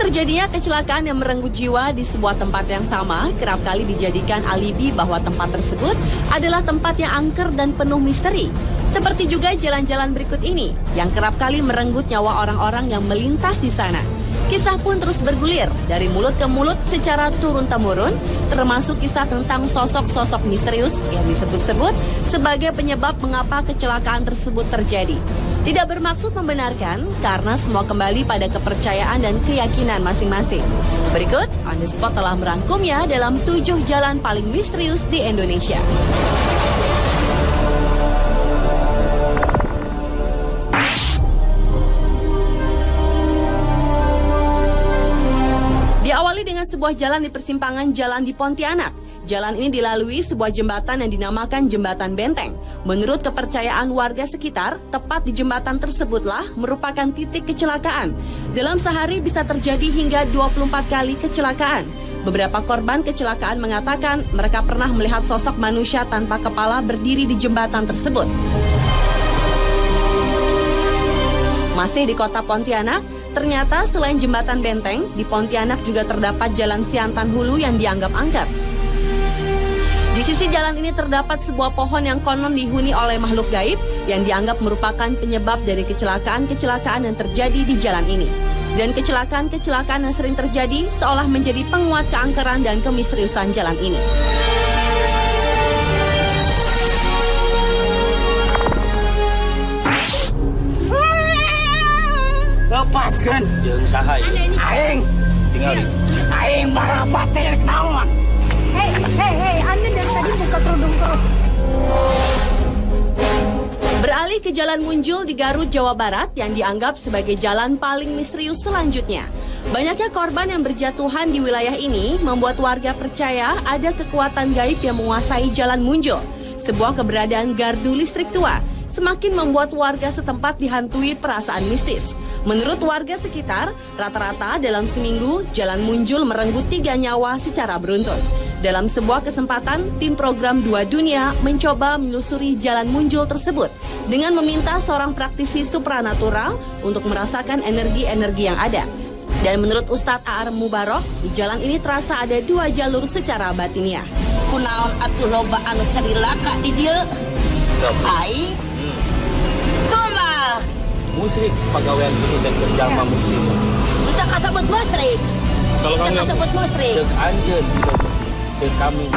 terjadinya kecelakaan yang merenggut jiwa di sebuah tempat yang sama kerap kali dijadikan alibi bahwa tempat tersebut adalah tempat yang angker dan penuh misteri. Seperti juga jalan-jalan berikut ini yang kerap kali merenggut nyawa orang-orang yang melintas di sana. Kisah pun terus bergulir dari mulut ke mulut secara turun-temurun, termasuk kisah tentang sosok-sosok misterius yang disebut-sebut sebagai penyebab mengapa kecelakaan tersebut terjadi. Tidak bermaksud membenarkan karena semua kembali pada kepercayaan dan keyakinan masing-masing. Berikut, On The Spot telah merangkumnya dalam 7 jalan paling misterius di Indonesia. Diawali dengan sebuah jalan di persimpangan jalan di Pontianak. Jalan ini dilalui sebuah jembatan yang dinamakan Jembatan Benteng. Menurut kepercayaan warga sekitar, tepat di jembatan tersebutlah merupakan titik kecelakaan. Dalam sehari bisa terjadi hingga 24 kali kecelakaan. Beberapa korban kecelakaan mengatakan mereka pernah melihat sosok manusia tanpa kepala berdiri di jembatan tersebut. Masih di kota Pontianak, ternyata selain Jembatan Benteng, di Pontianak juga terdapat Jalan Siantan Hulu yang dianggap angker. Di sisi jalan ini terdapat sebuah pohon yang konon dihuni oleh makhluk gaib yang dianggap merupakan penyebab dari kecelakaan-kecelakaan yang terjadi di jalan ini. Dan kecelakaan-kecelakaan yang sering terjadi seolah menjadi penguat keangkeran dan kemisteriusan jalan ini. Lepaskan jeung saha ieu? Aing tinggalin. Aing barang batir naon? Hei, Anda dari tadi buka kerudung terus. Beralih ke Jalan Munjul di Garut, Jawa Barat yang dianggap sebagai jalan paling misterius selanjutnya. Banyaknya korban yang berjatuhan di wilayah ini membuat warga percaya ada kekuatan gaib yang menguasai Jalan Munjul, sebuah keberadaan gardu listrik tua, semakin membuat warga setempat dihantui perasaan mistis. Menurut warga sekitar, rata-rata dalam seminggu, Jalan Munjul merenggut 3 nyawa secara beruntun. Dalam sebuah kesempatan, tim program 2 Dunia mencoba menelusuri Jalan Munjul tersebut dengan meminta seorang praktisi supranatural untuk merasakan energi-energi yang ada. Dan menurut Ustadz A.R. Mubarok, di jalan ini terasa ada 2 jalur secara batiniah. Kunaon atuh loba anu carilaka di dieu? Aing tumbal. Musyrik pagawean itu dan berjama muslim. Kita kasebut musyrik. Kalau kamu yang kasebut musyrik. Cek anjeun cek kami.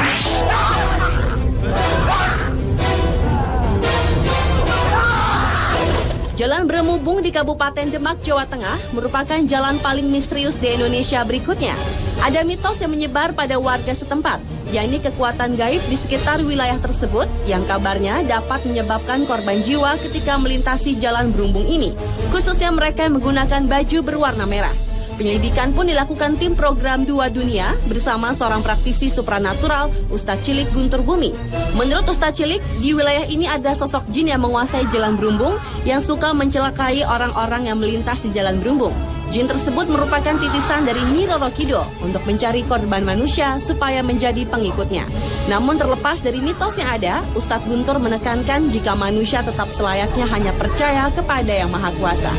Jalan Bremubung di Kabupaten Demak, Jawa Tengah merupakan jalan paling misterius di Indonesia berikutnya. Ada mitos yang menyebar pada warga setempat, yakni kekuatan gaib di sekitar wilayah tersebut yang kabarnya dapat menyebabkan korban jiwa ketika melintasi jalan Brumubung ini, khususnya mereka yang menggunakan baju berwarna merah. Penyelidikan pun dilakukan tim program 2 Dunia bersama seorang praktisi supranatural, Ustadz Cilik Guntur Bumi. Menurut Ustadz Cilik, di wilayah ini ada sosok jin yang menguasai jalan Brumubung yang suka mencelakai orang-orang yang melintas di jalan Brumubung. Jin tersebut merupakan titisan dari Nyi Roro Kidul untuk mencari korban manusia supaya menjadi pengikutnya. Namun terlepas dari mitos yang ada, Ustadz Guntur menekankan jika manusia tetap selayaknya hanya percaya kepada Yang Maha Kuasa.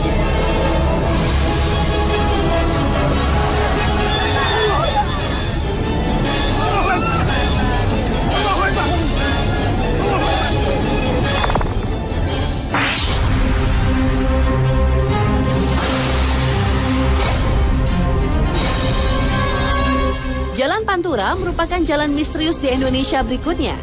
Jalan Pantura merupakan jalan misterius di Indonesia berikutnya.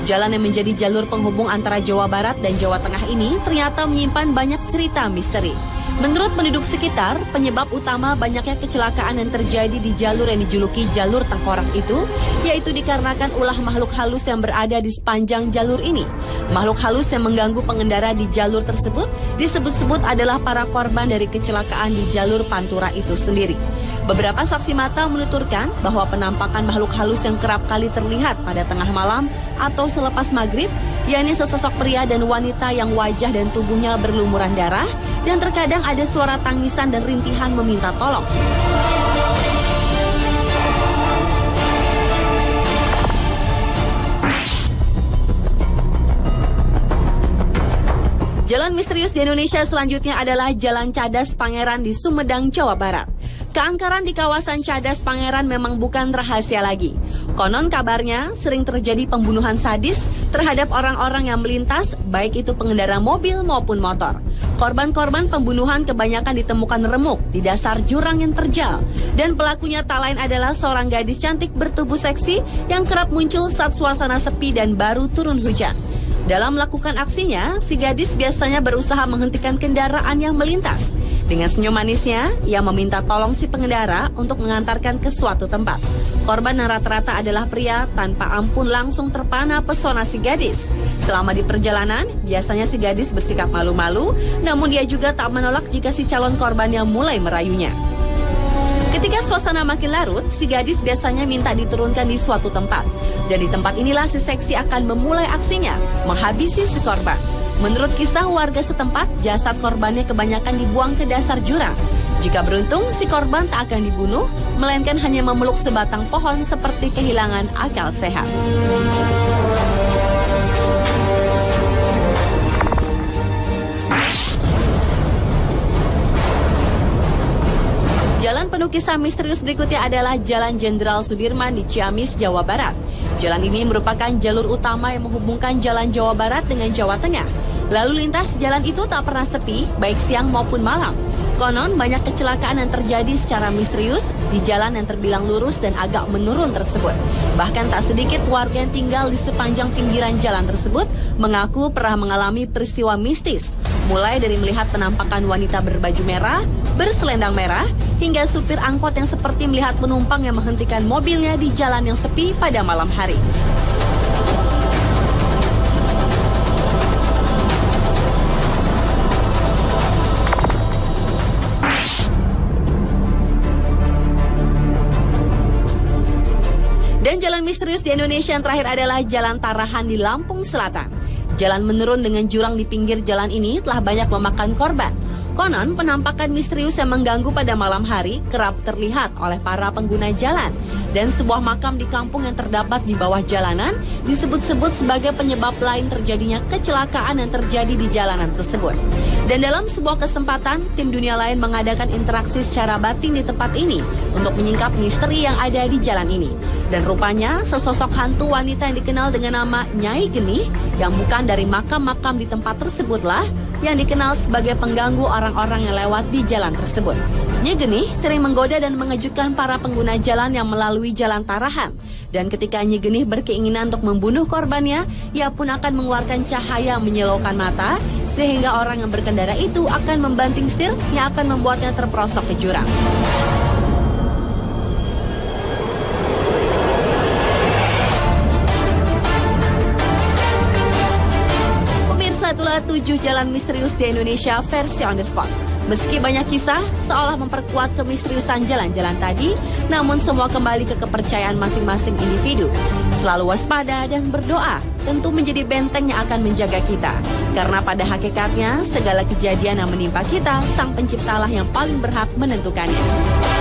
Jalan yang menjadi jalur penghubung antara Jawa Barat dan Jawa Tengah ini ternyata menyimpan banyak cerita misteri. Menurut penduduk sekitar, penyebab utama banyaknya kecelakaan yang terjadi di jalur yang dijuluki jalur tengkorak itu, yaitu dikarenakan ulah makhluk halus yang berada di sepanjang jalur ini. Makhluk halus yang mengganggu pengendara di jalur tersebut disebut-sebut adalah para korban dari kecelakaan di jalur Pantura itu sendiri. Beberapa saksi mata menuturkan bahwa penampakan makhluk halus yang kerap kali terlihat pada tengah malam atau selepas maghrib, yakni sesosok pria dan wanita yang wajah dan tubuhnya berlumuran darah, dan terkadang ada suara tangisan dan rintihan meminta tolong. Jalan misterius di Indonesia selanjutnya adalah Jalan Cadas Pangeran di Sumedang, Jawa Barat. Keangkeran di kawasan Cadas Pangeran memang bukan rahasia lagi. Konon kabarnya sering terjadi pembunuhan sadis terhadap orang-orang yang melintas, baik itu pengendara mobil maupun motor. Korban-korban pembunuhan kebanyakan ditemukan remuk di dasar jurang yang terjal. Dan pelakunya tak lain adalah seorang gadis cantik bertubuh seksi yang kerap muncul saat suasana sepi dan baru turun hujan. Dalam melakukan aksinya, si gadis biasanya berusaha menghentikan kendaraan yang melintas. Dengan senyum manisnya, ia meminta tolong si pengendara untuk mengantarkan ke suatu tempat. Korban yang rata-rata adalah pria, tanpa ampun langsung terpana pesona si gadis. Selama di perjalanan, biasanya si gadis bersikap malu-malu, namun dia juga tak menolak jika si calon korbannya mulai merayunya. Ketika suasana makin larut, si gadis biasanya minta diturunkan di suatu tempat. Dan di tempat inilah si seksi akan memulai aksinya, menghabisi si korban. Menurut kisah warga setempat, jasad korbannya kebanyakan dibuang ke dasar jurang. Jika beruntung, si korban tak akan dibunuh, melainkan hanya memeluk sebatang pohon seperti kehilangan akal sehat. Jalan penuh kisah misterius berikutnya adalah Jalan Jenderal Sudirman di Ciamis, Jawa Barat. Jalan ini merupakan jalur utama yang menghubungkan Jalan Jawa Barat dengan Jawa Tengah. Lalu lintas jalan itu tak pernah sepi, baik siang maupun malam. Konon banyak kecelakaan yang terjadi secara misterius di jalan yang terbilang lurus dan agak menurun tersebut. Bahkan tak sedikit warga yang tinggal di sepanjang pinggiran jalan tersebut mengaku pernah mengalami peristiwa mistis. Mulai dari melihat penampakan wanita berbaju merah, berselendang merah, hingga supir angkot yang seperti melihat penumpang yang menghentikan mobilnya di jalan yang sepi pada malam hari. Dan jalan misterius di Indonesia yang terakhir adalah Jalan Tarahan di Lampung Selatan. Jalan menurun dengan jurang di pinggir jalan ini telah banyak memakan korban. Konon, penampakan misterius yang mengganggu pada malam hari kerap terlihat oleh para pengguna jalan. Dan sebuah makam di kampung yang terdapat di bawah jalanan disebut-sebut sebagai penyebab lain terjadinya kecelakaan yang terjadi di jalanan tersebut. Dan dalam sebuah kesempatan, tim dunia lain mengadakan interaksi secara batin di tempat ini untuk menyingkap misteri yang ada di jalan ini. Dan rupanya, sesosok hantu wanita yang dikenal dengan nama Nyai Genih yang bukan dari makam-makam di tempat tersebutlah yang dikenal sebagai pengganggu orang-orang yang lewat di jalan tersebut. Nyai Genih sering menggoda dan mengejutkan para pengguna jalan yang melalui Jalan Tarahan. Dan ketika Nyai Genih berkeinginan untuk membunuh korbannya, ia pun akan mengeluarkan cahaya menyilaukan mata, sehingga orang yang berkendara itu akan membanting setir yang akan membuatnya terperosok ke jurang. Itulah 7 jalan misterius di Indonesia versi on the spot. Meski banyak kisah seolah memperkuat kemisteriusan jalan-jalan tadi, namun semua kembali ke kepercayaan masing-masing individu. Selalu waspada dan berdoa tentu menjadi benteng yang akan menjaga kita. Karena pada hakikatnya segala kejadian yang menimpa kita, Sang Penciptalah yang paling berhak menentukannya.